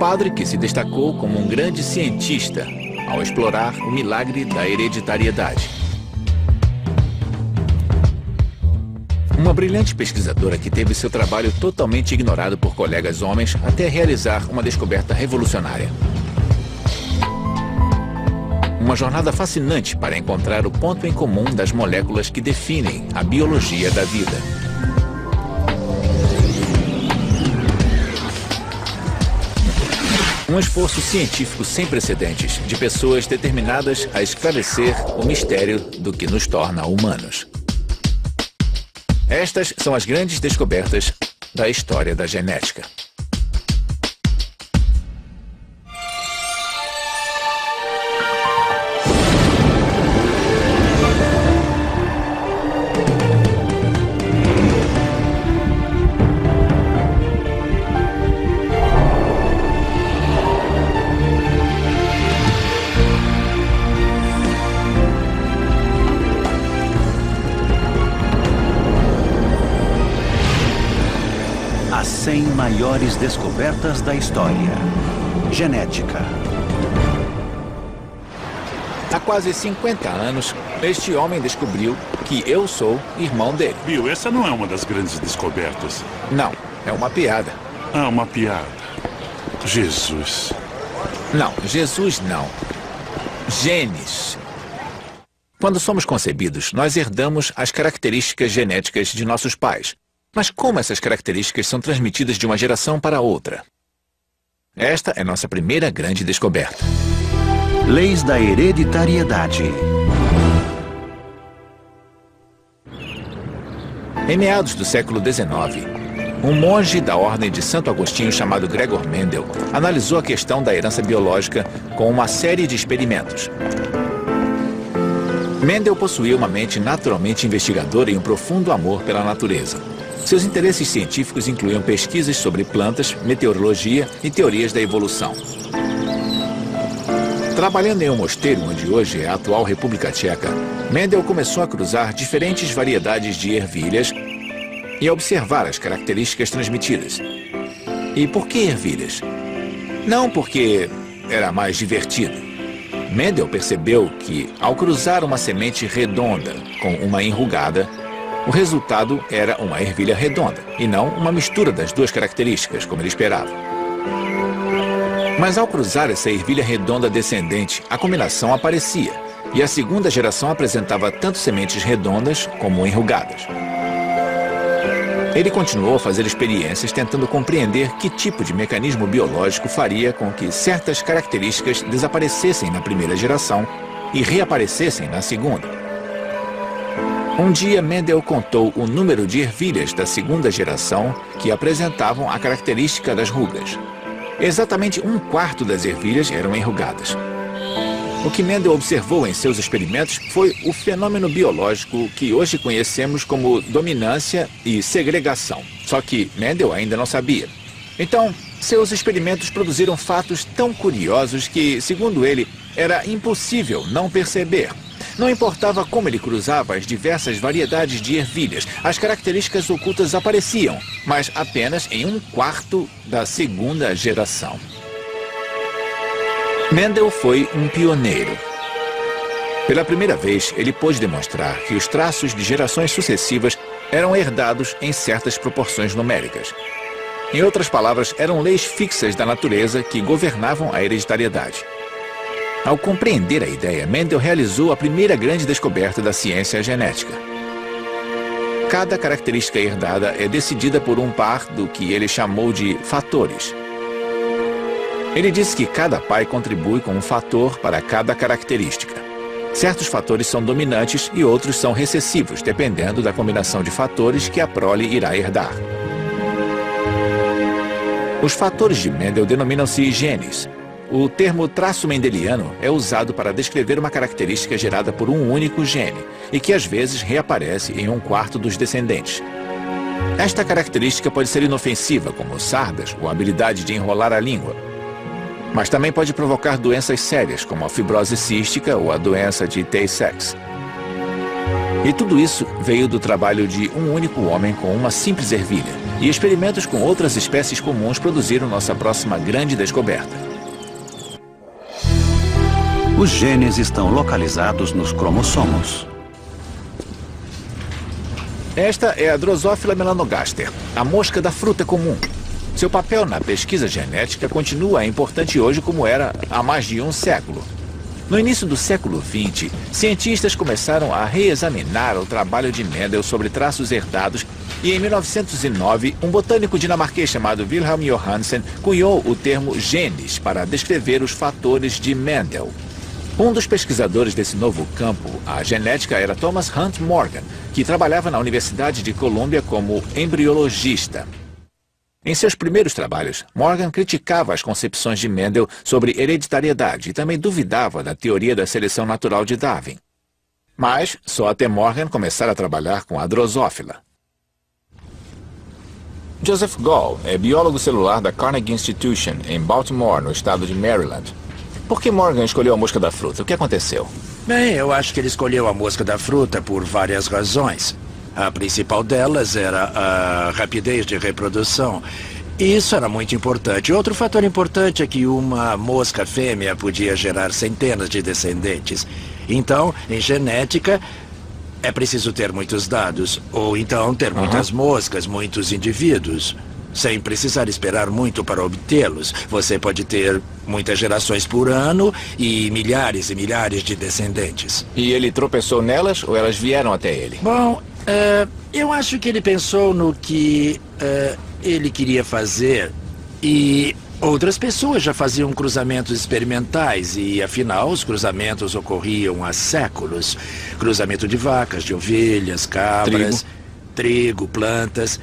padre que se destacou como um grande cientista ao explorar o milagre da hereditariedade. Uma brilhante pesquisadora que teve seu trabalho totalmente ignorado por colegas homens até realizar uma descoberta revolucionária. Uma jornada fascinante para encontrar o ponto em comum das moléculas que definem a biologia da vida. Um esforço científico sem precedentes de pessoas determinadas a esclarecer o mistério do que nos torna humanos. Estas são as grandes descobertas da história da genética. As 100 maiores descobertas da história. Genética. Há quase 50 anos, este homem descobriu que eu sou irmão dele. Bill, essa não é uma das grandes descobertas. Não, é uma piada. Ah, uma piada. Jesus. Não, Jesus não. Genes. Quando somos concebidos, nós herdamos as características genéticas de nossos pais. Mas como essas características são transmitidas de uma geração para outra? Esta é nossa primeira grande descoberta. Leis da hereditariedade. Em meados do século XIX, um monge da ordem de Santo Agostinho chamado Gregor Mendel analisou a questão da herança biológica com uma série de experimentos. Mendel possuía uma mente naturalmente investigadora e um profundo amor pela natureza. Seus interesses científicos incluíam pesquisas sobre plantas, meteorologia e teorias da evolução. Trabalhando em um mosteiro onde hoje é a atual República Tcheca, Mendel começou a cruzar diferentes variedades de ervilhas e a observar as características transmitidas. E por que ervilhas? Não porque era mais divertido. Mendel percebeu que, ao cruzar uma semente redonda com uma enrugada, o resultado era uma ervilha redonda, e não uma mistura das duas características, como ele esperava. Mas ao cruzar essa ervilha redonda descendente, a combinação aparecia, e a segunda geração apresentava tanto sementes redondas como enrugadas. Ele continuou a fazer experiências tentando compreender que tipo de mecanismo biológico faria com que certas características desaparecessem na primeira geração e reaparecessem na segunda. Um dia, Mendel contou o número de ervilhas da segunda geração que apresentavam a característica das rugas. Exatamente 1/4 das ervilhas eram enrugadas. O que Mendel observou em seus experimentos foi o fenômeno biológico que hoje conhecemos como dominância e segregação. Só que Mendel ainda não sabia. Então, seus experimentos produziram fatos tão curiosos que, segundo ele, era impossível não perceber. Não importava como ele cruzava as diversas variedades de ervilhas, as características ocultas apareciam, mas apenas em 1/4 da segunda geração. Mendel foi um pioneiro. Pela primeira vez, ele pôde demonstrar que os traços de gerações sucessivas eram herdados em certas proporções numéricas. Em outras palavras, eram leis fixas da natureza que governavam a hereditariedade. Ao compreender a ideia, Mendel realizou a primeira grande descoberta da ciência genética. Cada característica herdada é decidida por um par do que ele chamou de fatores. Ele disse que cada pai contribui com um fator para cada característica. Certos fatores são dominantes e outros são recessivos, dependendo da combinação de fatores que a prole irá herdar. Os fatores de Mendel denominam-se genes. O termo traço mendeliano é usado para descrever uma característica gerada por um único gene e que às vezes reaparece em 1/4 dos descendentes. Esta característica pode ser inofensiva, como sardas ou a habilidade de enrolar a língua. Mas também pode provocar doenças sérias, como a fibrose cística ou a doença de Tay-Sachs. E tudo isso veio do trabalho de um único homem com uma simples ervilha. E experimentos com outras espécies comuns produziram nossa próxima grande descoberta. Os genes estão localizados nos cromossomos. Esta é a Drosophila melanogaster, a mosca da fruta comum. Seu papel na pesquisa genética continua importante hoje como era há mais de um século. No início do século XX, cientistas começaram a reexaminar o trabalho de Mendel sobre traços herdados e em 1909, um botânico dinamarquês chamado Wilhelm Johannsen cunhou o termo genes para descrever os fatores de Mendel. Um dos pesquisadores desse novo campo, a genética, era Thomas Hunt Morgan, que trabalhava na Universidade de Colômbia como embriologista. Em seus primeiros trabalhos, Morgan criticava as concepções de Mendel sobre hereditariedade e também duvidava da teoria da seleção natural de Darwin. Mas só até Morgan começar a trabalhar com a Drosophila. Joseph Gall é biólogo celular da Carnegie Institution, em Baltimore, no estado de Maryland. Por que Morgan escolheu a mosca da fruta? O que aconteceu? Bem, eu acho que ele escolheu a mosca da fruta por várias razões. A principal delas era a rapidez de reprodução. Isso era muito importante. Outro fator importante é que uma mosca fêmea podia gerar centenas de descendentes. Então, em genética, é preciso ter muitos dados. Ou então ter muitas moscas, muitos indivíduos. Sem precisar esperar muito para obtê-los. Você pode ter muitas gerações por ano e milhares de descendentes. E ele tropeçou nelas ou elas vieram até ele? Bom, eu acho que ele pensou no que ele queria fazer e outras pessoas já faziam cruzamentos experimentais e, afinal, os cruzamentos ocorriam há séculos. Cruzamento de vacas, de ovelhas, cabras, trigo plantas.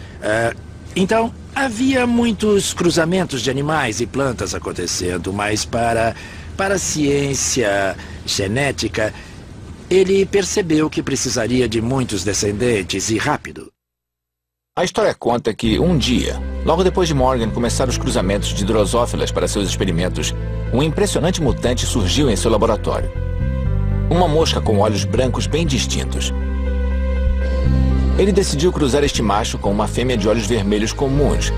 Então, havia muitos cruzamentos de animais e plantas acontecendo, mas para a ciência genética, ele percebeu que precisaria de muitos descendentes e rápido. A história conta que um dia, logo depois de Morgan começar os cruzamentos de drosófilas para seus experimentos, um impressionante mutante surgiu em seu laboratório. Uma mosca com olhos brancos bem distintos. Ele decidiu cruzar este macho com uma fêmea de olhos vermelhos comuns,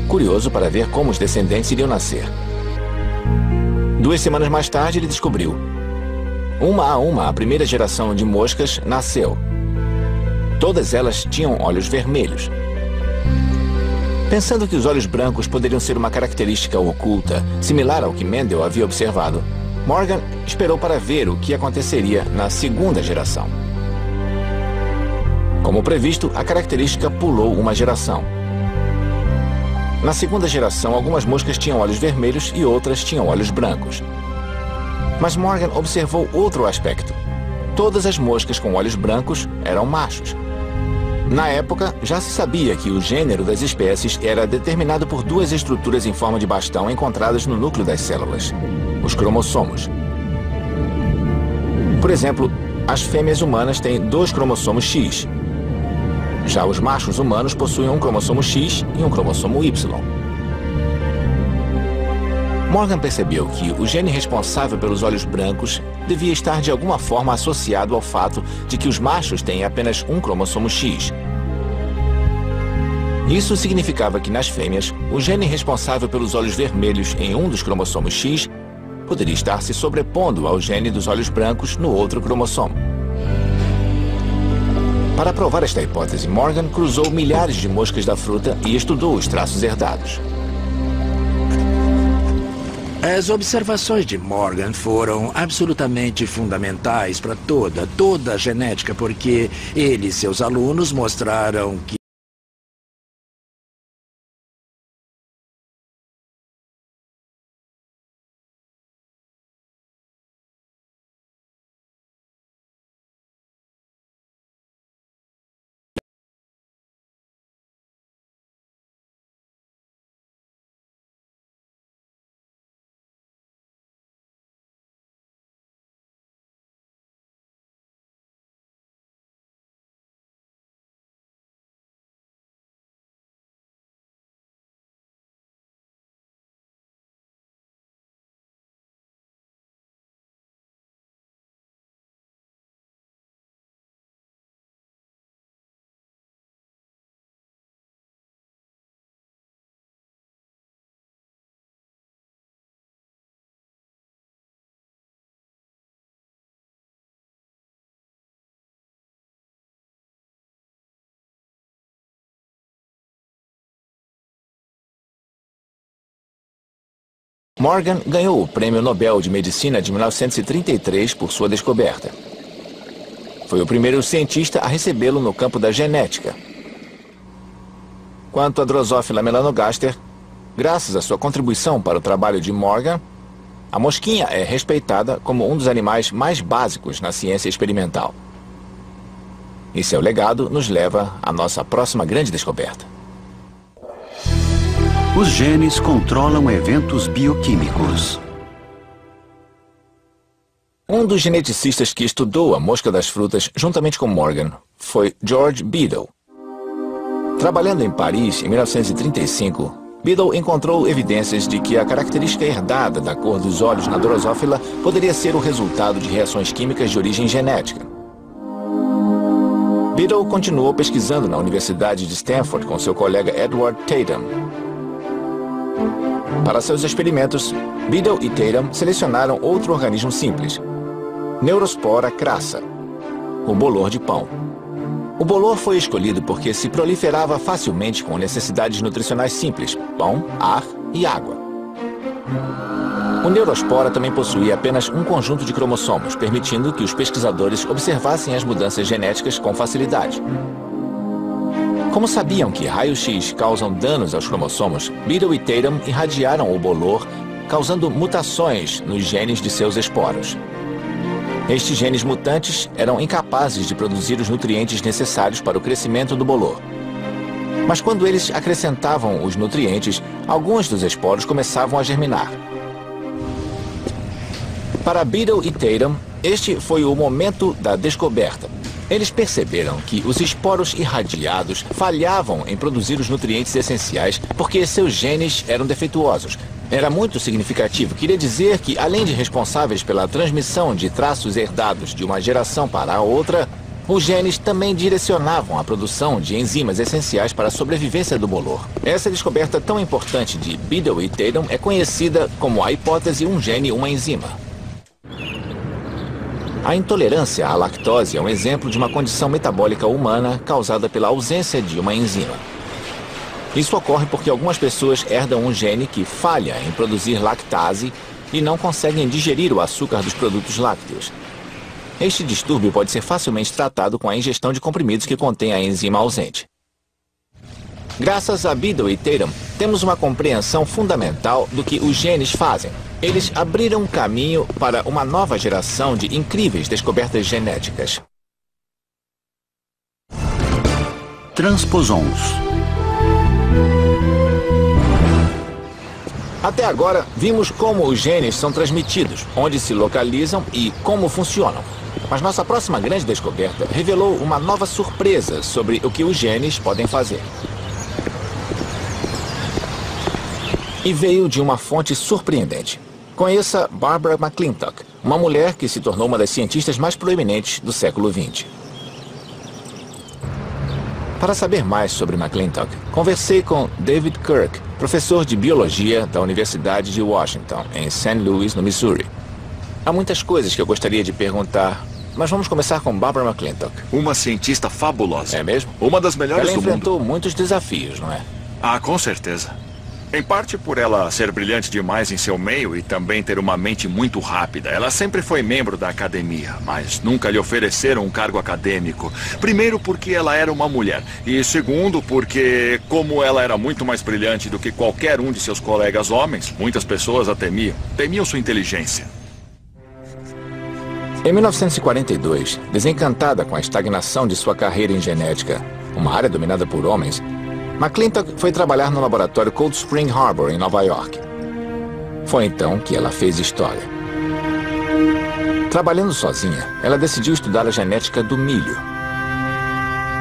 curioso para ver como os descendentes iriam nascer. 2 semanas mais tarde, ele descobriu. Uma a uma, a primeira geração de moscas nasceu. Todas elas tinham olhos vermelhos. Pensando que os olhos brancos poderiam ser uma característica oculta, similar ao que Mendel havia observado, Morgan esperou para ver o que aconteceria na segunda geração. Como previsto, a característica pulou uma geração. Na segunda geração, algumas moscas tinham olhos vermelhos e outras tinham olhos brancos. Mas Morgan observou outro aspecto. Todas as moscas com olhos brancos eram machos. Na época, já se sabia que o gênero das espécies era determinado por 2 estruturas em forma de bastão encontradas no núcleo das células, os cromossomos. Por exemplo, as fêmeas humanas têm 2 cromossomos X. Já os machos humanos possuem um cromossomo X e um cromossomo Y. Morgan percebeu que o gene responsável pelos olhos brancos devia estar de alguma forma associado ao fato de que os machos têm apenas um cromossomo X. Isso significava que nas fêmeas, o gene responsável pelos olhos vermelhos em um dos cromossomos X poderia estar se sobrepondo ao gene dos olhos brancos no outro cromossomo. Para provar esta hipótese, Morgan cruzou milhares de moscas da fruta e estudou os traços herdados. As observações de Morgan foram absolutamente fundamentais para toda a genética, porque ele e seus alunos mostraram que Morgan ganhou o Prêmio Nobel de Medicina de 1933 por sua descoberta. Foi o primeiro cientista a recebê-lo no campo da genética. Quanto à Drosophila melanogaster, graças à sua contribuição para o trabalho de Morgan, a mosquinha é respeitada como um dos animais mais básicos na ciência experimental. E seu legado nos leva à nossa próxima grande descoberta. Os genes controlam eventos bioquímicos. Um dos geneticistas que estudou a mosca das frutas juntamente com Morgan foi George Beadle. Trabalhando em Paris em 1935, Beadle encontrou evidências de que a característica herdada da cor dos olhos na Drosophila poderia ser o resultado de reações químicas de origem genética. Beadle continuou pesquisando na Universidade de Stanford com seu colega Edward Tatum. Para seus experimentos, Beadle e Tatum selecionaram outro organismo simples, Neurospora crassa, o bolor de pão. O bolor foi escolhido porque se proliferava facilmente com necessidades nutricionais simples, pão, ar e água. O Neurospora também possuía apenas um conjunto de cromossomos, permitindo que os pesquisadores observassem as mudanças genéticas com facilidade. Como sabiam que raios-x causam danos aos cromossomos, Beadle e Tatum irradiaram o bolor, causando mutações nos genes de seus esporos. Estes genes mutantes eram incapazes de produzir os nutrientes necessários para o crescimento do bolor. Mas quando eles acrescentavam os nutrientes, alguns dos esporos começavam a germinar. Para Beadle e Tatum, este foi o momento da descoberta. Eles perceberam que os esporos irradiados falhavam em produzir os nutrientes essenciais porque seus genes eram defeituosos. Era muito significativo. Queria dizer que, além de responsáveis pela transmissão de traços herdados de uma geração para a outra, os genes também direcionavam a produção de enzimas essenciais para a sobrevivência do bolor. Essa descoberta tão importante de Beadle e Tatum é conhecida como a hipótese um gene, uma enzima. A intolerância à lactose é um exemplo de uma condição metabólica humana causada pela ausência de uma enzima. Isso ocorre porque algumas pessoas herdam um gene que falha em produzir lactase e não conseguem digerir o açúcar dos produtos lácteos. Este distúrbio pode ser facilmente tratado com a ingestão de comprimidos que contêm a enzima ausente. Graças a Beadle e Tatum, temos uma compreensão fundamental do que os genes fazem. Eles abriram caminho para uma nova geração de incríveis descobertas genéticas. Transposons. Até agora, vimos como os genes são transmitidos, onde se localizam e como funcionam. Mas nossa próxima grande descoberta revelou uma nova surpresa sobre o que os genes podem fazer. E veio de uma fonte surpreendente. Conheça Barbara McClintock, uma mulher que se tornou uma das cientistas mais proeminentes do século XX. Para saber mais sobre McClintock, conversei com David Kirk, professor de biologia da Universidade de Washington, em St. Louis, no Missouri. Há muitas coisas que eu gostaria de perguntar, mas vamos começar com Barbara McClintock. Uma cientista fabulosa. É mesmo? Uma das melhores Ela do mundo. enfrentou muitos desafios, não é? Ah, com certeza. Em parte por ela ser brilhante demais em seu meio e também ter uma mente muito rápida. Ela sempre foi membro da academia, mas nunca lhe ofereceram um cargo acadêmico. Primeiro porque ela era uma mulher e segundo porque, como ela era muito mais brilhante do que qualquer um de seus colegas homens, muitas pessoas a temiam. Temiam sua inteligência. Em 1942, desencantada com a estagnação de sua carreira em genética, uma área dominada por homens, McClintock foi trabalhar no laboratório Cold Spring Harbor, em Nova York. Foi então que ela fez história. Trabalhando sozinha, ela decidiu estudar a genética do milho.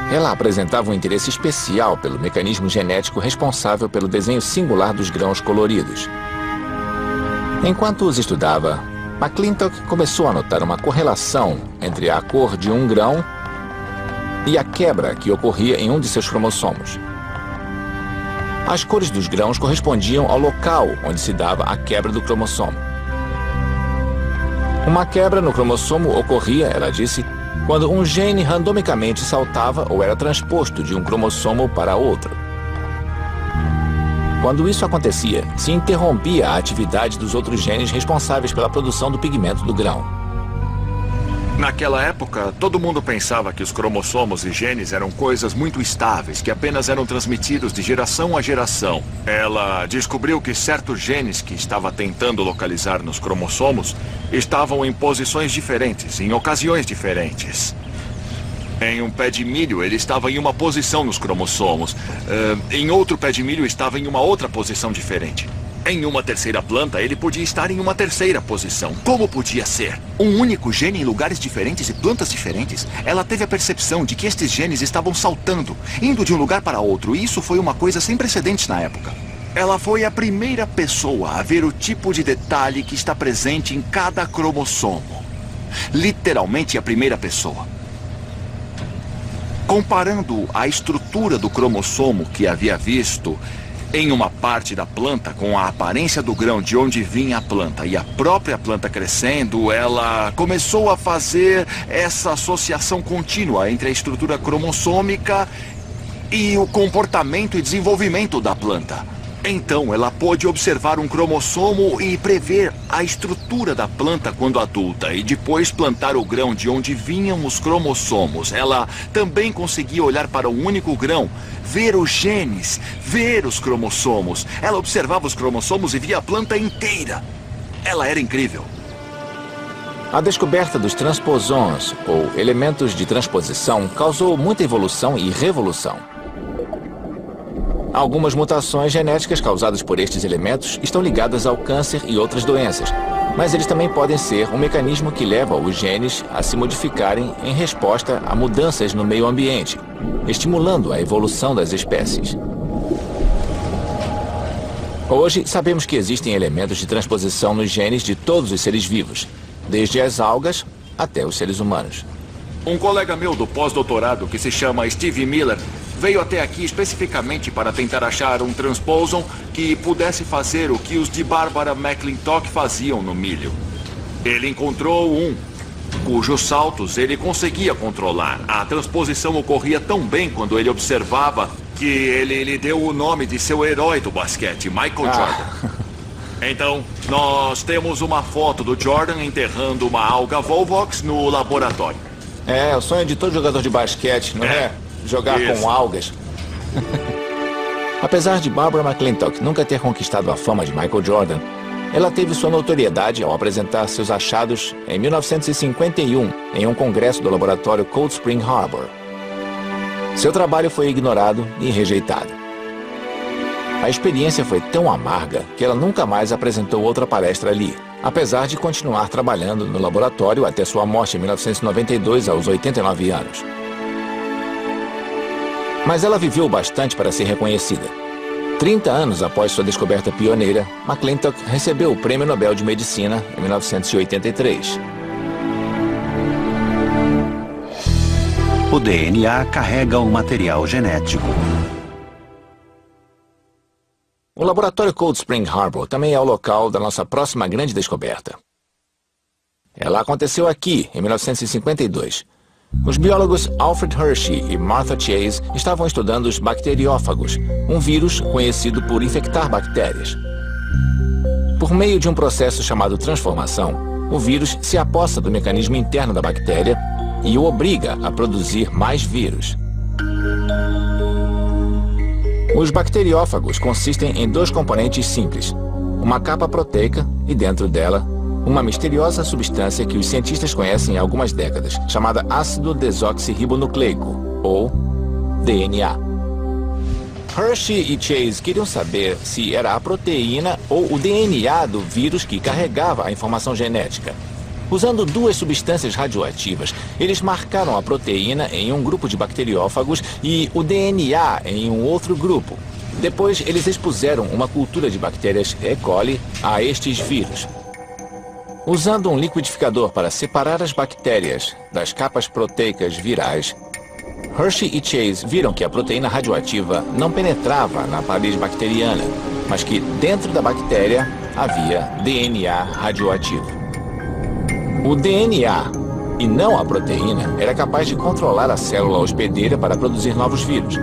Ela apresentava um interesse especial pelo mecanismo genético responsável pelo desenho singular dos grãos coloridos. Enquanto os estudava, McClintock começou a notar uma correlação entre a cor de um grão e a quebra que ocorria em um de seus cromossomos. As cores dos grãos correspondiam ao local onde se dava a quebra do cromossomo. Uma quebra no cromossomo ocorria, ela disse, quando um gene randomicamente saltava ou era transposto de um cromossomo para outro. Quando isso acontecia, se interrompia a atividade dos outros genes responsáveis pela produção do pigmento do grão. Naquela época, todo mundo pensava que os cromossomos e genes eram coisas muito estáveis, que apenas eram transmitidos de geração a geração. Ela descobriu que certos genes que estava tentando localizar nos cromossomos estavam em posições diferentes, em ocasiões diferentes. Em um pé de milho, ele estava em uma posição nos cromossomos. Em outro pé de milho, estava em uma outra posição diferente. Em uma terceira planta, ele podia estar em uma terceira posição. Como podia ser? Um único gene em lugares diferentes e plantas diferentes? Ela teve a percepção de que estes genes estavam saltando, indo de um lugar para outro, e isso foi uma coisa sem precedentes na época. Ela foi a primeira pessoa a ver o tipo de detalhe que está presente em cada cromossomo. Literalmente a primeira pessoa. Comparando a estrutura do cromossomo que havia visto em uma parte da planta com a aparência do grão de onde vinha a planta e a própria planta crescendo, ela começou a fazer essa associação contínua entre a estrutura cromossômica e o comportamento e desenvolvimento da planta. Então, ela pôde observar um cromossomo e prever a estrutura da planta quando adulta e depois plantar o grão de onde vinham os cromossomos. Ela também conseguia olhar para um único grão, ver os genes, ver os cromossomos. Ela observava os cromossomos e via a planta inteira. Ela era incrível. A descoberta dos transposons, ou elementos de transposição, causou muita evolução e revolução. Algumas mutações genéticas causadas por estes elementos estão ligadas ao câncer e outras doenças, mas eles também podem ser um mecanismo que leva os genes a se modificarem em resposta a mudanças no meio ambiente, estimulando a evolução das espécies. Hoje, sabemos que existem elementos de transposição nos genes de todos os seres vivos, desde as algas até os seres humanos. Um colega meu do pós-doutorado, que se chama Steve Miller, veio até aqui especificamente para tentar achar um transposon que pudesse fazer o que os de Barbara McClintock faziam no milho. Ele encontrou um, cujos saltos ele conseguia controlar. A transposição ocorria tão bem quando ele observava que ele lhe deu o nome de seu herói do basquete, Michael Jordan. Então, nós temos uma foto do Jordan enterrando uma alga Volvox no laboratório. É o sonho de todo jogador de basquete, não é? Jogar com algas. Apesar de Barbara McClintock nunca ter conquistado a fama de Michael Jordan, ela teve sua notoriedade ao apresentar seus achados em 1951 em um congresso do laboratório Cold Spring Harbor. Seu trabalho foi ignorado e rejeitado. A experiência foi tão amarga que ela nunca mais apresentou outra palestra ali, apesar de continuar trabalhando no laboratório até sua morte em 1992, aos 89 anos. Mas ela viveu bastante para ser reconhecida. 30 anos após sua descoberta pioneira, McClintock recebeu o Prêmio Nobel de Medicina em 1983. O DNA carrega um material genético. O laboratório Cold Spring Harbor também é o local da nossa próxima grande descoberta. Ela aconteceu aqui, em 1952. Os biólogos Alfred Hershey e Martha Chase estavam estudando os bacteriófagos, um vírus conhecido por infectar bactérias. Por meio de um processo chamado transformação, o vírus se apossa do mecanismo interno da bactéria e o obriga a produzir mais vírus. Os bacteriófagos consistem em dois componentes simples, uma capa proteica e, dentro dela, uma misteriosa substância que os cientistas conhecem há algumas décadas, chamada ácido desoxirribonucleico, ou DNA. Hershey e Chase queriam saber se era a proteína ou o DNA do vírus que carregava a informação genética. Usando duas substâncias radioativas, eles marcaram a proteína em um grupo de bacteriófagos e o DNA em um outro grupo. Depois, eles expuseram uma cultura de bactérias E. coli a estes vírus. Usando um liquidificador para separar as bactérias das capas proteicas virais, Hershey e Chase viram que a proteína radioativa não penetrava na parede bacteriana, mas que dentro da bactéria havia DNA radioativo. O DNA, e não a proteína, era capaz de controlar a célula hospedeira para produzir novos vírus.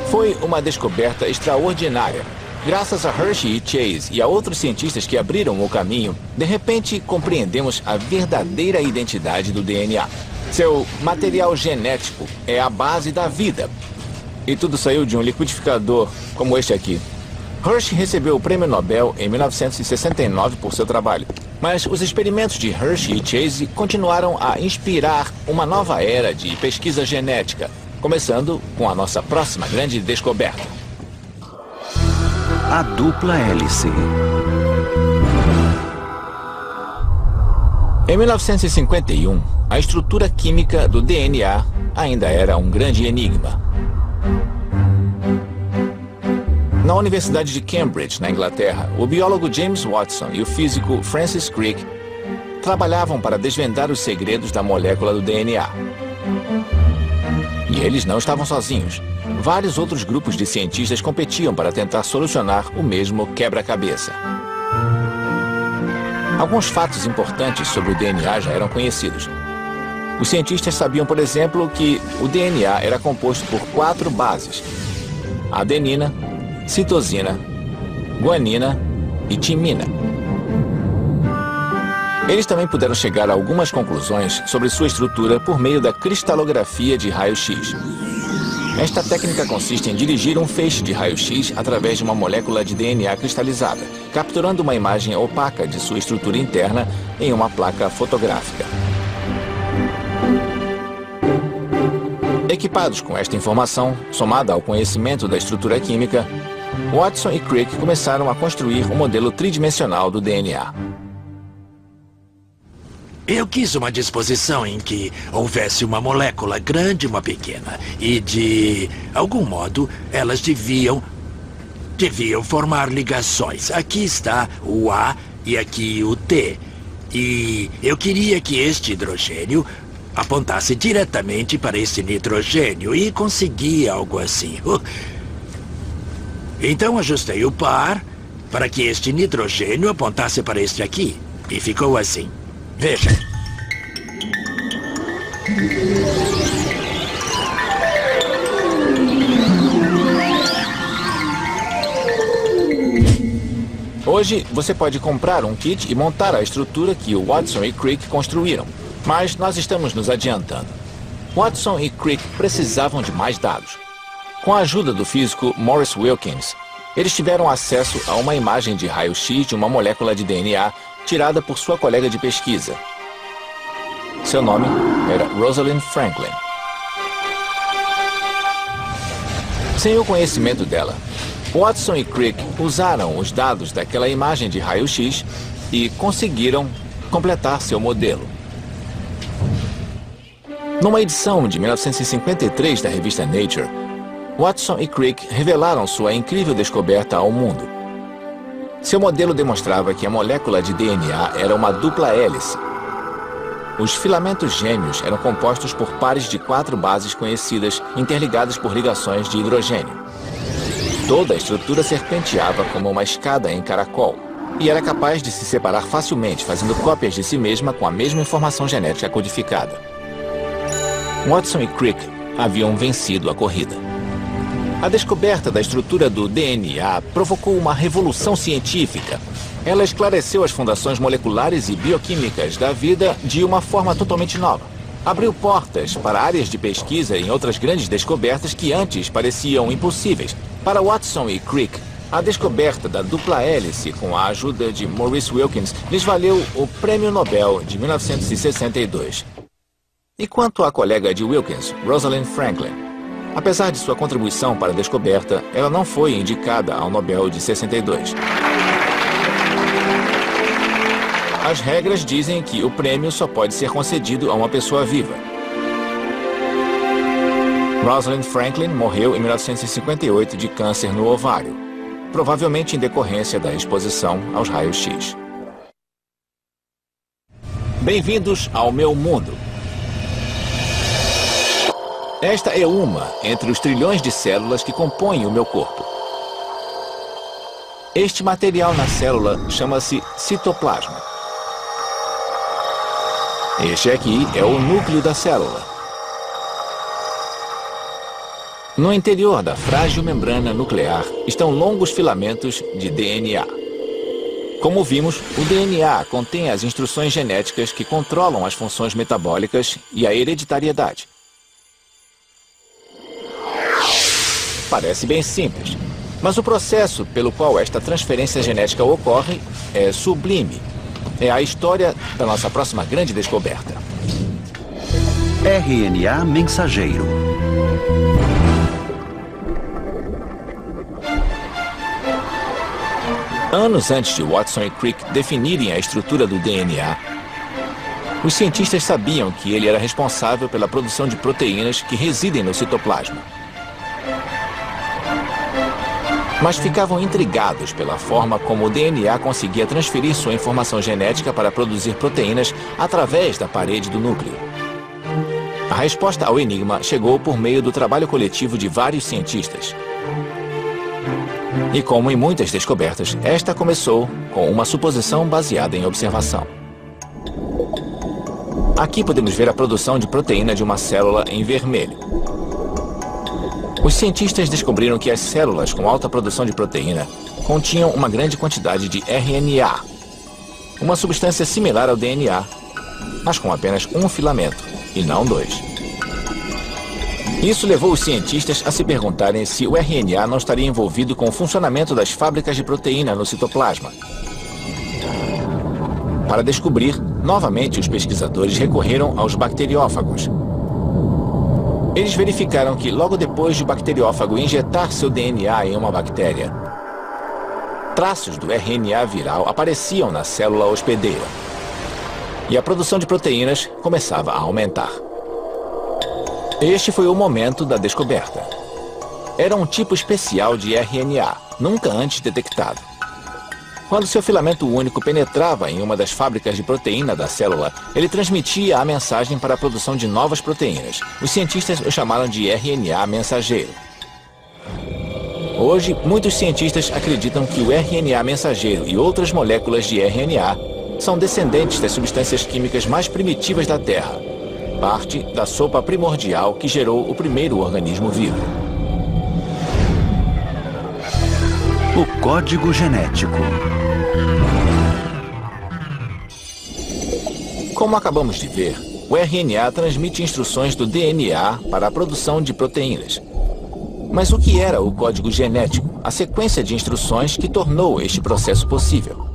Foi uma descoberta extraordinária Graças a Hershey e Chase e a outros cientistas que abriram o caminho, de repente compreendemos a verdadeira identidade do DNA. Seu material genético é a base da vida. E tudo saiu de um liquidificador como este aqui. Hershey recebeu o Prêmio Nobel em 1969 por seu trabalho. Mas os experimentos de Hershey e Chase continuaram a inspirar uma nova era de pesquisa genética, começando com a nossa próxima grande descoberta. A dupla hélice. Em 1951, a estrutura química do DNA ainda era um grande enigma. Na Universidade de Cambridge, na Inglaterra, o biólogo James Watson e o físico Francis Crick trabalhavam para desvendar os segredos da molécula do DNA. E eles não estavam sozinhos. Vários outros grupos de cientistas competiam para tentar solucionar o mesmo quebra-cabeça. Alguns fatos importantes sobre o DNA já eram conhecidos. Os cientistas sabiam, por exemplo, que o DNA era composto por 4 bases: adenina, citosina, guanina e timina. Eles também puderam chegar a algumas conclusões sobre sua estrutura por meio da cristalografia de raio-x. Esta técnica consiste em dirigir um feixe de raio-x através de uma molécula de DNA cristalizada, capturando uma imagem opaca de sua estrutura interna em uma placa fotográfica. Equipados com esta informação, somada ao conhecimento da estrutura química, Watson e Crick começaram a construir um modelo tridimensional do DNA. Eu quis uma disposição em que houvesse uma molécula grande e uma pequena. E, de algum modo, elas deviam formar ligações. Aqui está o A e aqui o T. E eu queria que este hidrogênio apontasse diretamente para este nitrogênio e consegui algo assim. Então ajustei o par para que este nitrogênio apontasse para este aqui. E ficou assim. Veja. Hoje, você pode comprar um kit e montar a estrutura que o Watson e Crick construíram. Mas nós estamos nos adiantando. Watson e Crick precisavam de mais dados. Com a ajuda do físico Maurice Wilkins, eles tiveram acesso a uma imagem de raio-x de uma molécula de DNA tirada por sua colega de pesquisa. Seu nome era Rosalind Franklin. Sem o conhecimento dela, Watson e Crick usaram os dados daquela imagem de raio-x e conseguiram completar seu modelo. Numa edição de 1953 da revista Nature, Watson e Crick revelaram sua incrível descoberta ao mundo. Seu modelo demonstrava que a molécula de DNA era uma dupla hélice. Os filamentos gêmeos eram compostos por pares de 4 bases conhecidas, interligadas por ligações de hidrogênio. Toda a estrutura serpenteava como uma escada em caracol e era capaz de se separar facilmente, fazendo cópias de si mesma com a mesma informação genética codificada. Watson e Crick haviam vencido a corrida. A descoberta da estrutura do DNA provocou uma revolução científica. Ela esclareceu as fundações moleculares e bioquímicas da vida de uma forma totalmente nova. Abriu portas para áreas de pesquisa em outras grandes descobertas que antes pareciam impossíveis. Para Watson e Crick, a descoberta da dupla hélice com a ajuda de Maurice Wilkins lhes valeu o Prêmio Nobel de 1962. E quanto à colega de Wilkins, Rosalind Franklin? Apesar de sua contribuição para a descoberta, ela não foi indicada ao Nobel de 62. As regras dizem que o prêmio só pode ser concedido a uma pessoa viva. Rosalind Franklin morreu em 1958 de câncer no ovário, provavelmente em decorrência da exposição aos raios-x. Bem-vindos ao meu mundo. Esta é uma entre os trilhões de células que compõem o meu corpo. Este material na célula chama-se citoplasma. Este aqui é o núcleo da célula. No interior da frágil membrana nuclear estão longos filamentos de DNA. Como vimos, o DNA contém as instruções genéticas que controlam as funções metabólicas e a hereditariedade. Parece bem simples, mas o processo pelo qual esta transferência genética ocorre é sublime. É a história da nossa próxima grande descoberta. RNA mensageiro. Anos antes de Watson e Crick definirem a estrutura do DNA, os cientistas sabiam que ele era responsável pela produção de proteínas que residem no citoplasma. Mas ficavam intrigados pela forma como o DNA conseguia transferir sua informação genética para produzir proteínas através da parede do núcleo. A resposta ao enigma chegou por meio do trabalho coletivo de vários cientistas. E como em muitas descobertas, esta começou com uma suposição baseada em observação. Aqui podemos ver a produção de proteína de uma célula em vermelho. Os cientistas descobriram que as células com alta produção de proteína continham uma grande quantidade de RNA, uma substância similar ao DNA, mas com apenas um filamento, e não dois. Isso levou os cientistas a se perguntarem se o RNA não estaria envolvido com o funcionamento das fábricas de proteína no citoplasma. Para descobrir, novamente os pesquisadores recorreram aos bacteriófagos. Eles verificaram que logo depois de o bacteriófago injetar seu DNA em uma bactéria, traços do RNA viral apareciam na célula hospedeira. E a produção de proteínas começava a aumentar. Este foi o momento da descoberta. Era um tipo especial de RNA, nunca antes detectado. Quando seu filamento único penetrava em uma das fábricas de proteína da célula, ele transmitia a mensagem para a produção de novas proteínas. Os cientistas o chamaram de RNA mensageiro. Hoje, muitos cientistas acreditam que o RNA mensageiro e outras moléculas de RNA são descendentes das substâncias químicas mais primitivas da Terra, parte da sopa primordial que gerou o primeiro organismo vivo. O código genético. Como acabamos de ver, o RNA transmite instruções do DNA para a produção de proteínas. Mas o que era o código genético, a sequência de instruções que tornou este processo possível?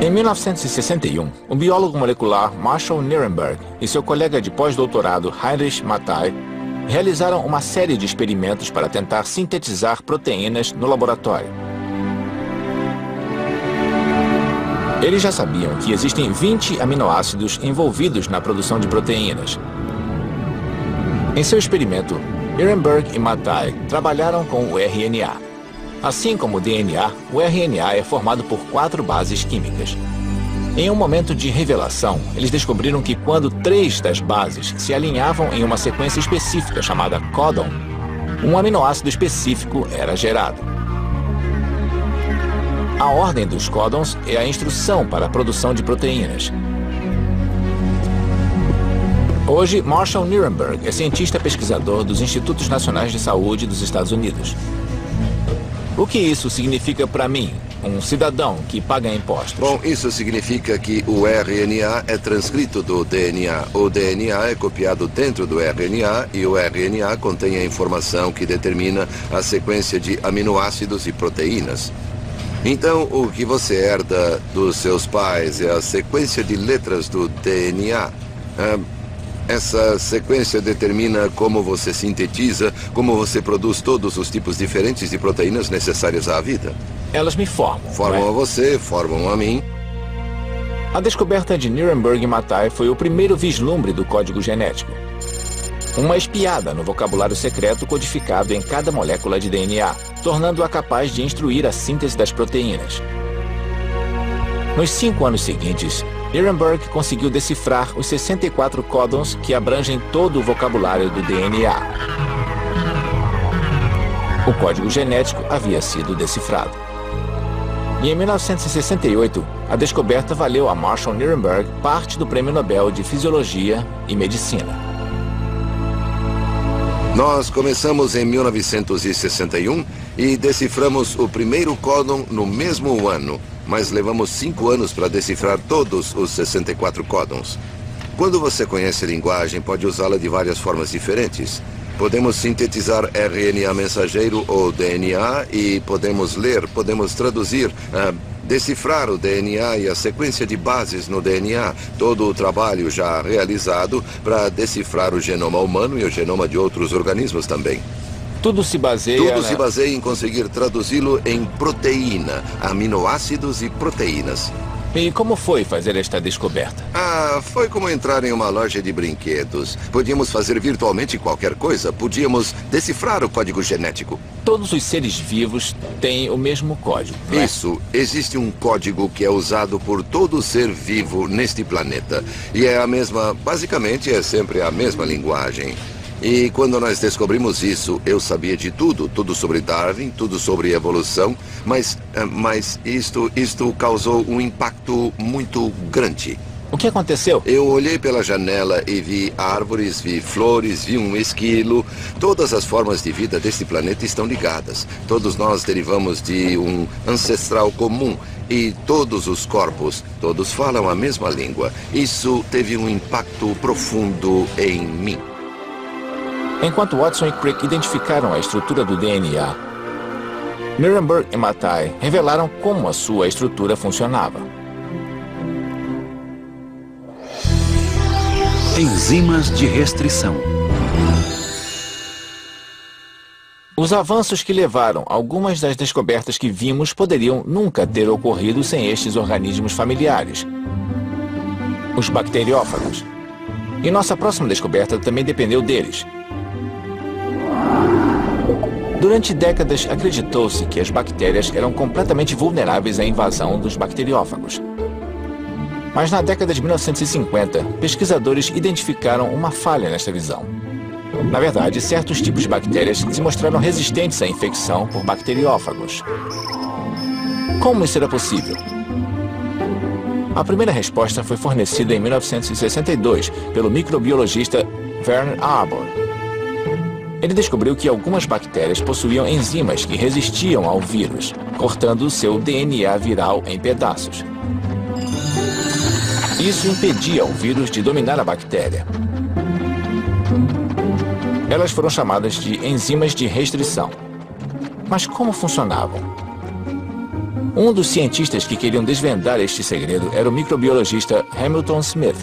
Em 1961, o biólogo molecular Marshall Nirenberg e seu colega de pós-doutorado Heinrich Mattei realizaram uma série de experimentos para tentar sintetizar proteínas no laboratório. Eles já sabiam que existem 20 aminoácidos envolvidos na produção de proteínas. Em seu experimento, Nirenberg e Mattei trabalharam com o RNA. Assim como o DNA, o RNA é formado por 4 bases químicas. Em um momento de revelação, eles descobriram que quando 3 das bases se alinhavam em uma sequência específica chamada códon, um aminoácido específico era gerado. A ordem dos códons é a instrução para a produção de proteínas. Hoje, Marshall Nirenberg é cientista pesquisador dos Institutos Nacionais de Saúde dos Estados Unidos. O que isso significa para mim, um cidadão que paga impostos? Bom, isso significa que o RNA é transcrito do DNA. O DNA é copiado dentro do RNA e o RNA contém a informação que determina a sequência de aminoácidos e proteínas. Então, o que você herda dos seus pais é a sequência de letras do DNA. Essa sequência determina como você sintetiza, como você produz todos os tipos diferentes de proteínas necessárias à vida. Elas me formam. Formam a você, formam a mim. A descoberta de Nirenberg e Mattei foi o primeiro vislumbre do código genético. Uma espiada no vocabulário secreto codificado em cada molécula de DNA, tornando-a capaz de instruir a síntese das proteínas. Nos 5 anos seguintes, Nirenberg conseguiu decifrar os 64 códons que abrangem todo o vocabulário do DNA. O código genético havia sido decifrado. E em 1968, a descoberta valeu a Marshall Nirenberg parte do Prêmio Nobel de Fisiologia e Medicina. Nós começamos em 1961 e deciframos o primeiro códon no mesmo ano, mas levamos 5 anos para decifrar todos os 64 códons. Quando você conhece a linguagem, pode usá-la de várias formas diferentes. Podemos sintetizar RNA mensageiro ou DNA e podemos ler, podemos traduzir, decifrar o DNA e a sequência de bases no DNA, todo o trabalho já realizado para decifrar o genoma humano e o genoma de outros organismos também. Tudo se baseia em conseguir traduzi-lo em proteína, aminoácidos e proteínas. E como foi fazer esta descoberta? Foi como entrar em uma loja de brinquedos. Podíamos fazer virtualmente qualquer coisa. Podíamos decifrar o código genético. Todos os seres vivos têm o mesmo código, não é? Isso. Existe um código que é usado por todo ser vivo neste planeta. E é a mesma... Basicamente, é sempre a mesma linguagem. E quando nós descobrimos isso, eu sabia de tudo. Tudo sobre Darwin, tudo sobre evolução. Mas isto causou um impacto muito grande. O que aconteceu? Eu olhei pela janela e vi árvores, vi flores, vi um esquilo. Todas as formas de vida deste planeta estão ligadas. Todos nós derivamos de um ancestral comum. E todos os corpos, todos falam a mesma língua. Isso teve um impacto profundo em mim. Enquanto Watson e Crick identificaram a estrutura do DNA, Nirenberg e Mathai revelaram como a sua estrutura funcionava. Enzimas de restrição. Os avanços que levaram algumas das descobertas que vimos poderiam nunca ter ocorrido sem estes organismos familiares, os bacteriófagos. E nossa próxima descoberta também dependeu deles. Durante décadas, acreditou-se que as bactérias eram completamente vulneráveis à invasão dos bacteriófagos. Mas na década de 1950, pesquisadores identificaram uma falha nesta visão. Na verdade, certos tipos de bactérias se mostraram resistentes à infecção por bacteriófagos. Como isso era possível? A primeira resposta foi fornecida em 1962 pelo microbiologista Werner Arbor. Ele descobriu que algumas bactérias possuíam enzimas que resistiam ao vírus, cortando seu DNA viral em pedaços. Isso impedia o vírus de dominar a bactéria. Elas foram chamadas de enzimas de restrição. Mas como funcionavam? Um dos cientistas que queriam desvendar este segredo era o microbiologista Hamilton Smith.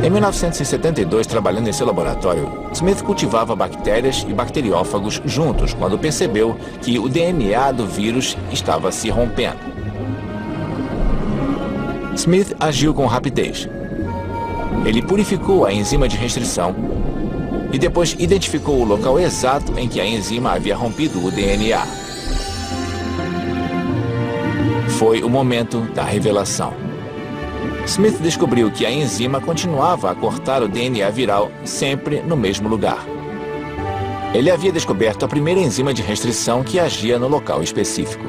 Em 1972, trabalhando em seu laboratório, Smith cultivava bactérias e bacteriófagos juntos quando percebeu que o DNA do vírus estava se rompendo. Smith agiu com rapidez. Ele purificou a enzima de restrição e depois identificou o local exato em que a enzima havia rompido o DNA. Foi o momento da revelação. Smith descobriu que a enzima continuava a cortar o DNA viral sempre no mesmo lugar. Ele havia descoberto a primeira enzima de restrição que agia no local específico.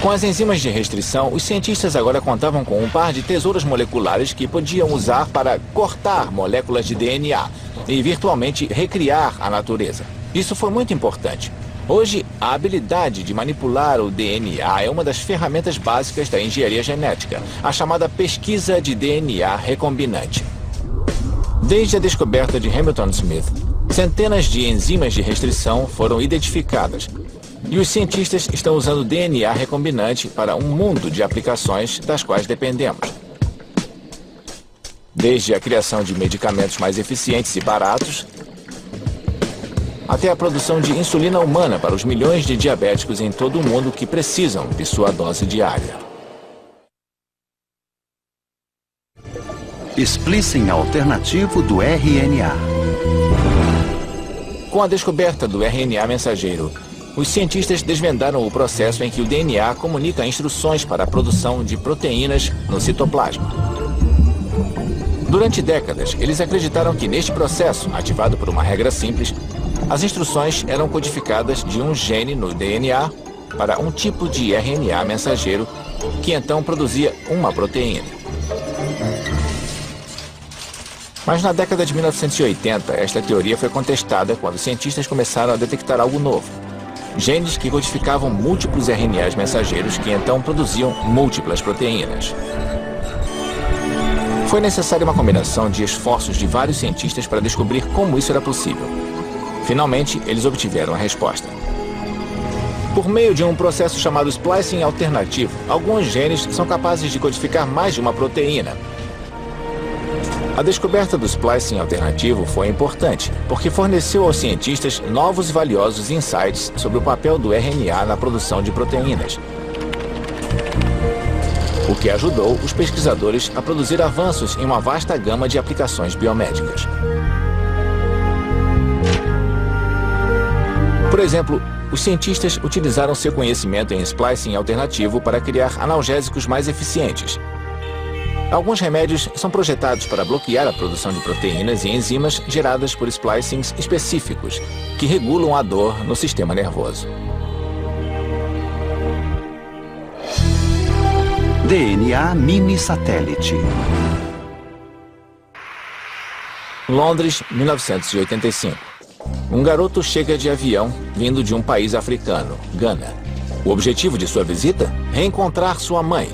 Com as enzimas de restrição, os cientistas agora contavam com um par de tesouros moleculares que podiam usar para cortar moléculas de DNA e virtualmente recriar a natureza. Isso foi muito importante. Hoje, a habilidade de manipular o DNA é uma das ferramentas básicas da engenharia genética, a chamada pesquisa de DNA recombinante. Desde a descoberta de Hamilton Smith, centenas de enzimas de restrição foram identificadas, e os cientistas estão usando DNA recombinante para um mundo de aplicações das quais dependemos. Desde a criação de medicamentos mais eficientes e baratos, até a produção de insulina humana para os milhões de diabéticos em todo o mundo que precisam de sua dose diária. Splicing alternativo do RNA. Com a descoberta do RNA mensageiro, os cientistas desvendaram o processo em que o DNA comunica instruções para a produção de proteínas no citoplasma. Durante décadas, eles acreditaram que neste processo, ativado por uma regra simples, as instruções eram codificadas de um gene no DNA para um tipo de RNA mensageiro que então produzia uma proteína. Mas na década de 1980, esta teoria foi contestada quando cientistas começaram a detectar algo novo. Genes que codificavam múltiplos RNAs mensageiros que então produziam múltiplas proteínas. Foi necessária uma combinação de esforços de vários cientistas para descobrir como isso era possível. Finalmente, eles obtiveram a resposta. Por meio de um processo chamado splicing alternativo, alguns genes são capazes de codificar mais de uma proteína. A descoberta do splicing alternativo foi importante, porque forneceu aos cientistas novos e valiosos insights sobre o papel do RNA na produção de proteínas, o que ajudou os pesquisadores a produzir avanços em uma vasta gama de aplicações biomédicas. Por exemplo, os cientistas utilizaram seu conhecimento em splicing alternativo para criar analgésicos mais eficientes. Alguns remédios são projetados para bloquear a produção de proteínas e enzimas geradas por splicings específicos, que regulam a dor no sistema nervoso. DNA mini-satélite. Londres, 1985. Um garoto chega de avião vindo de um país africano, Gana. O objetivo de sua visita? Reencontrar sua mãe.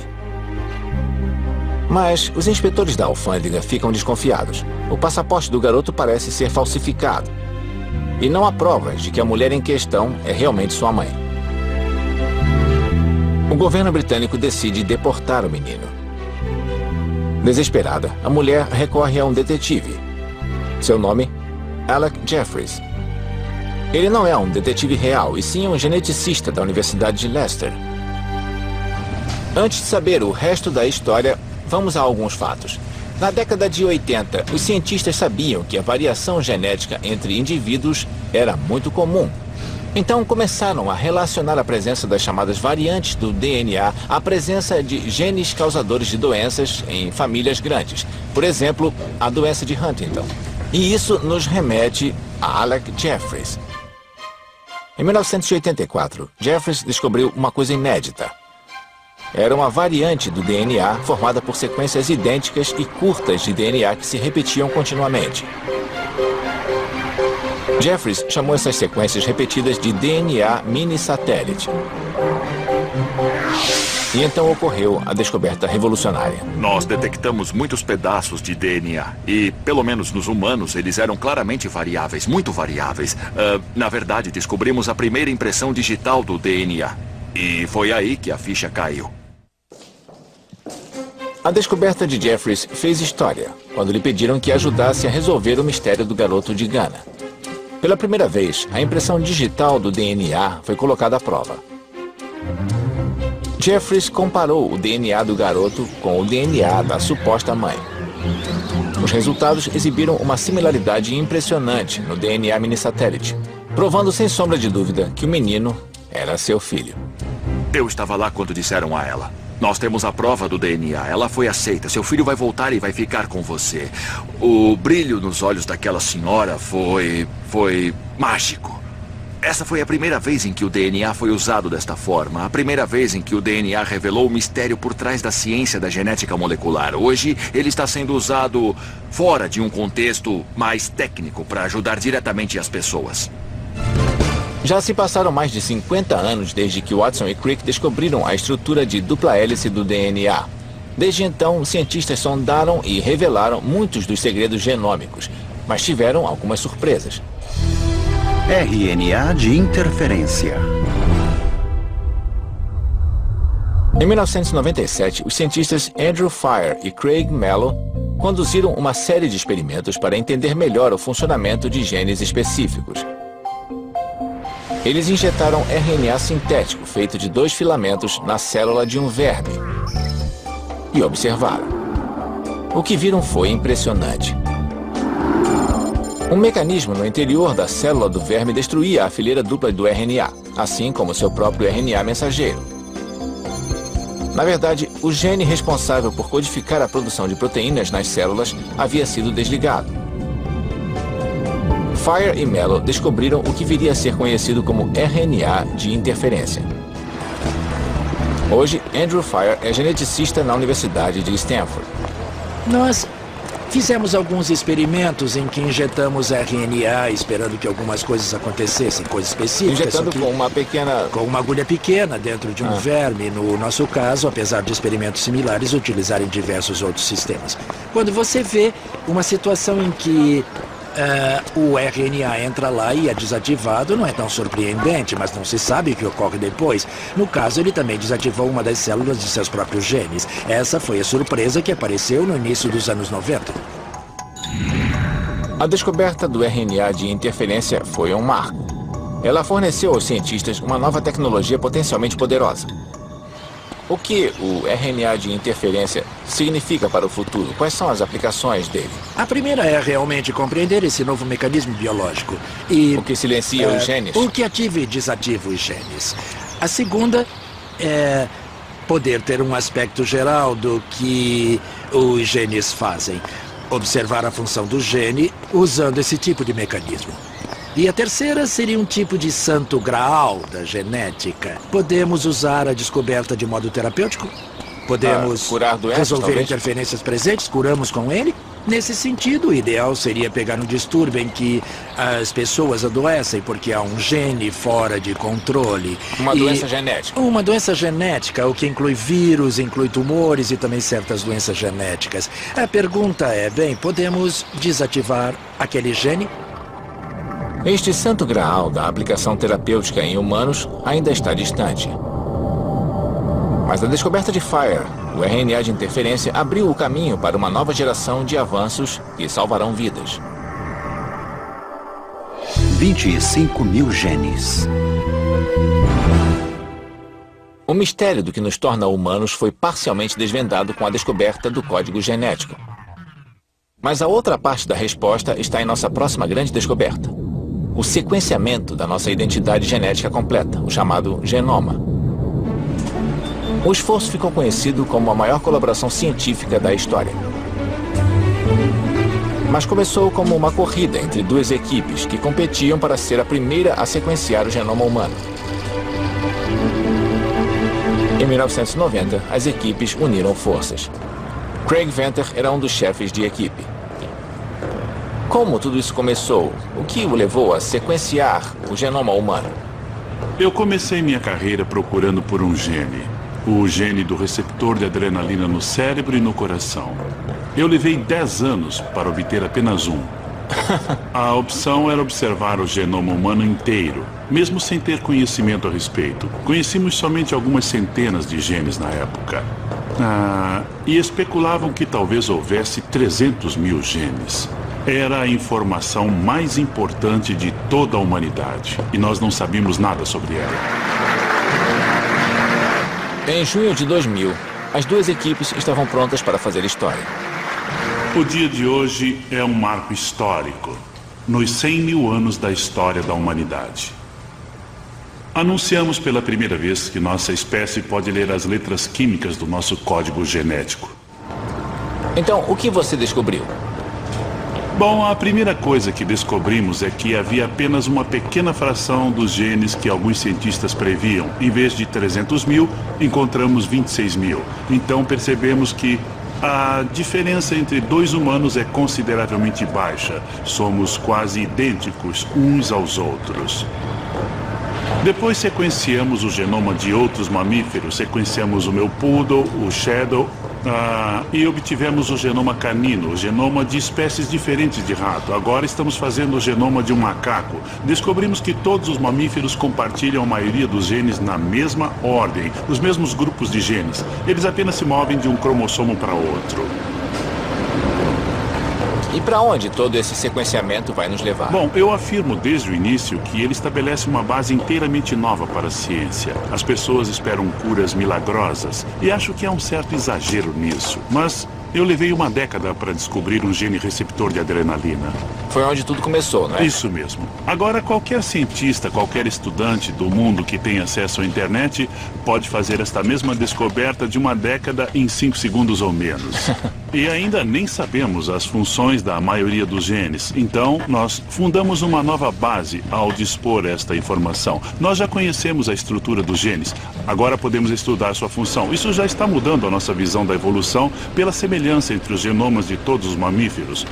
Mas os inspetores da alfândega ficam desconfiados. O passaporte do garoto parece ser falsificado. E não há provas de que a mulher em questão é realmente sua mãe. O governo britânico decide deportar o menino. Desesperada, a mulher recorre a um detetive. Seu nome? Alec Jeffreys. Ele não é um detetive real, e sim um geneticista da Universidade de Leicester. Antes de saber o resto da história, vamos a alguns fatos. Na década de 80, os cientistas sabiam que a variação genética entre indivíduos era muito comum. Então começaram a relacionar a presença das chamadas variantes do DNA à presença de genes causadores de doenças em famílias grandes. Por exemplo, a doença de Huntington. E isso nos remete a Alec Jeffreys. Em 1984, Jeffreys descobriu uma coisa inédita. Era uma variante do DNA formada por sequências idênticas e curtas de DNA que se repetiam continuamente. Jeffreys chamou essas sequências repetidas de DNA mini-satélite. E então ocorreu a descoberta revolucionária. Nós detectamos muitos pedaços de DNA e, pelo menos nos humanos, eles eram claramente variáveis, muito variáveis. Na verdade, descobrimos a primeira impressão digital do DNA. E foi aí que a ficha caiu. A descoberta de Jeffreys fez história, quando lhe pediram que ajudasse a resolver o mistério do garoto de Gana. Pela primeira vez, a impressão digital do DNA foi colocada à prova. Jeffreys comparou o DNA do garoto com o DNA da suposta mãe. Os resultados exibiram uma similaridade impressionante no DNA mini-satélite, provando sem sombra de dúvida que o menino era seu filho. Eu estava lá quando disseram a ela: nós temos a prova do DNA, ela foi aceita, seu filho vai voltar e vai ficar com você. O brilho nos olhos daquela senhora foi mágico. Essa foi a primeira vez em que o DNA foi usado desta forma. A primeira vez em que o DNA revelou o mistério por trás da ciência da genética molecular. Hoje, ele está sendo usado fora de um contexto mais técnico para ajudar diretamente as pessoas. Já se passaram mais de 50 anos desde que Watson e Crick descobriram a estrutura de dupla hélice do DNA. Desde então, cientistas sondaram e revelaram muitos dos segredos genômicos, mas tiveram algumas surpresas. RNA de interferência. Em 1997, os cientistas Andrew Fire e Craig Mello conduziram uma série de experimentos para entender melhor o funcionamento de genes específicos. Eles injetaram RNA sintético feito de 2 filamentos na célula de um verme e observaram. O que viram foi impressionante. Um mecanismo no interior da célula do verme destruía a fileira dupla do RNA, assim como seu próprio RNA mensageiro. Na verdade, o gene responsável por codificar a produção de proteínas nas células havia sido desligado. Fire e Mello descobriram o que viria a ser conhecido como RNA de interferência. Hoje, Andrew Fire é geneticista na Universidade de Stanford. Nós Fizemos alguns experimentos em que injetamos RNA esperando que algumas coisas acontecessem, coisas específicas. Injetando com uma pequena... Com uma agulha pequena dentro de um verme, no nosso caso, apesar de experimentos similares utilizarem diversos outros sistemas. Quando você vê uma situação em que o RNA entra lá e é desativado, não é tão surpreendente, mas não se sabe o que ocorre depois. No caso, ele também desativou uma das células de seus próprios genes. Essa foi a surpresa que apareceu no início dos anos 90. A descoberta do RNA de interferência foi um marco. Ela forneceu aos cientistas uma nova tecnologia potencialmente poderosa. O que o RNA de interferência significa para o futuro? Quais são as aplicações dele? A primeira é realmente compreender esse novo mecanismo biológico. E o que silencia os genes? O que ativa e desativa os genes. A segunda é poder ter um aspecto geral do que os genes fazem. Observar a função do gene usando esse tipo de mecanismo. E a terceira seria um tipo de santo graal da genética. Podemos usar a descoberta de modo terapêutico? Podemos curar doenças, resolver talvez? interferências presentes? Curamos com ele? Nesse sentido, o ideal seria pegar um distúrbio em que as pessoas adoecem porque há um gene fora de controle. Uma doença genética. Uma doença genética, o que inclui vírus, inclui tumores e também certas doenças genéticas. A pergunta é, bem, podemos desativar aquele gene? Este santo graal da aplicação terapêutica em humanos ainda está distante. Mas a descoberta de FIRE, o RNA de interferência, abriu o caminho para uma nova geração de avanços que salvarão vidas. 25 mil genes. O mistério do que nos torna humanos foi parcialmente desvendado com a descoberta do código genético. Mas a outra parte da resposta está em nossa próxima grande descoberta. O sequenciamento da nossa identidade genética completa, o chamado genoma. O esforço ficou conhecido como a maior colaboração científica da história. Mas começou como uma corrida entre duas equipes que competiam para ser a primeira a sequenciar o genoma humano. Em 1990, as equipes uniram forças. Craig Venter era um dos chefes de equipe. Como tudo isso começou? O que o levou a sequenciar o genoma humano? Eu comecei minha carreira procurando por um gene. O gene do receptor de adrenalina no cérebro e no coração. Eu levei 10 anos para obter apenas um. A opção era observar o genoma humano inteiro, mesmo sem ter conhecimento a respeito. Conhecíamos somente algumas centenas de genes na época. E especulavam que talvez houvesse 300 mil genes. Era a informação mais importante de toda a humanidade. E nós não sabíamos nada sobre ela. Em junho de 2000, as duas equipes estavam prontas para fazer história. O dia de hoje é um marco histórico. Nos 100 mil anos da história da humanidade. Anunciamos pela primeira vez que nossa espécie pode ler as letras químicas do nosso código genético. Então, o que você descobriu? Bom, a primeira coisa que descobrimos é que havia apenas uma pequena fração dos genes que alguns cientistas previam. Em vez de 300 mil, encontramos 26 mil. Então percebemos que a diferença entre dois humanos é consideravelmente baixa. Somos quase idênticos uns aos outros. Depois sequenciamos o genoma de outros mamíferos. Sequenciamos o meu poodle, o shadow, e obtivemos o genoma canino, o genoma de espécies diferentes de rato. Agora estamos fazendo o genoma de um macaco. Descobrimos que todos os mamíferos compartilham a maioria dos genes na mesma ordem, os mesmos grupos de genes. Eles apenas se movem de um cromossomo para outro. E para onde todo esse sequenciamento vai nos levar? Bom, eu afirmo desde o início que ele estabelece uma base inteiramente nova para a ciência. As pessoas esperam curas milagrosas e acho que há um certo exagero nisso. Mas eu levei uma década para descobrir um gene receptor de adrenalina. Foi onde tudo começou, não é? Isso mesmo. Agora, qualquer cientista, qualquer estudante do mundo que tem acesso à internet pode fazer esta mesma descoberta de uma década em 5 segundos ou menos. E ainda nem sabemos as funções da maioria dos genes. Então, nós fundamos uma nova base ao dispor esta informação. Nós já conhecemos a estrutura dos genes. Agora podemos estudar sua função. Isso já está mudando a nossa visão da evolução pela semelhança entre os genomas de todos os mamíferos.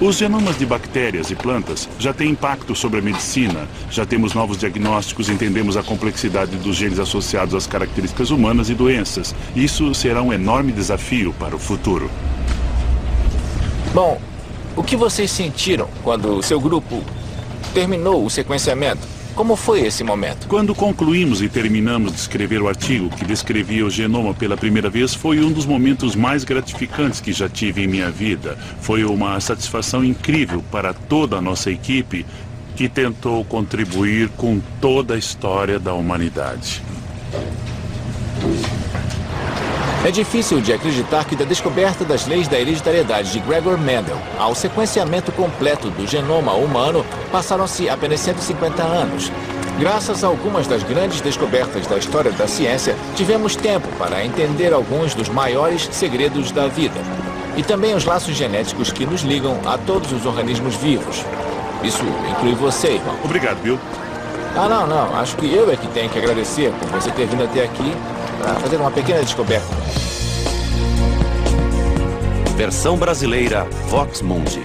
Os genomas de bactérias e plantas já têm impacto sobre a medicina. Já temos novos diagnósticos, entendemos a complexidade dos genes associados às características humanas e doenças. Isso será um enorme desafio para o futuro. Bom, o que vocês sentiram quando o seu grupo terminou o sequenciamento? Como foi esse momento? Quando concluímos e terminamos de escrever o artigo que descrevia o genoma pela primeira vez, foi um dos momentos mais gratificantes que já tive em minha vida. Foi uma satisfação incrível para toda a nossa equipe que tentou contribuir com toda a história da humanidade. É difícil de acreditar que da descoberta das leis da hereditariedade de Gregor Mendel ao sequenciamento completo do genoma humano passaram-se apenas 150 anos. Graças a algumas das grandes descobertas da história da ciência, tivemos tempo para entender alguns dos maiores segredos da vida. E também os laços genéticos que nos ligam a todos os organismos vivos. Isso inclui você, irmão. Obrigado, Bill. Não. Acho que eu é que tenho que agradecer por você ter vindo até aqui para fazer uma pequena descoberta. Versão brasileira Vox Mundi.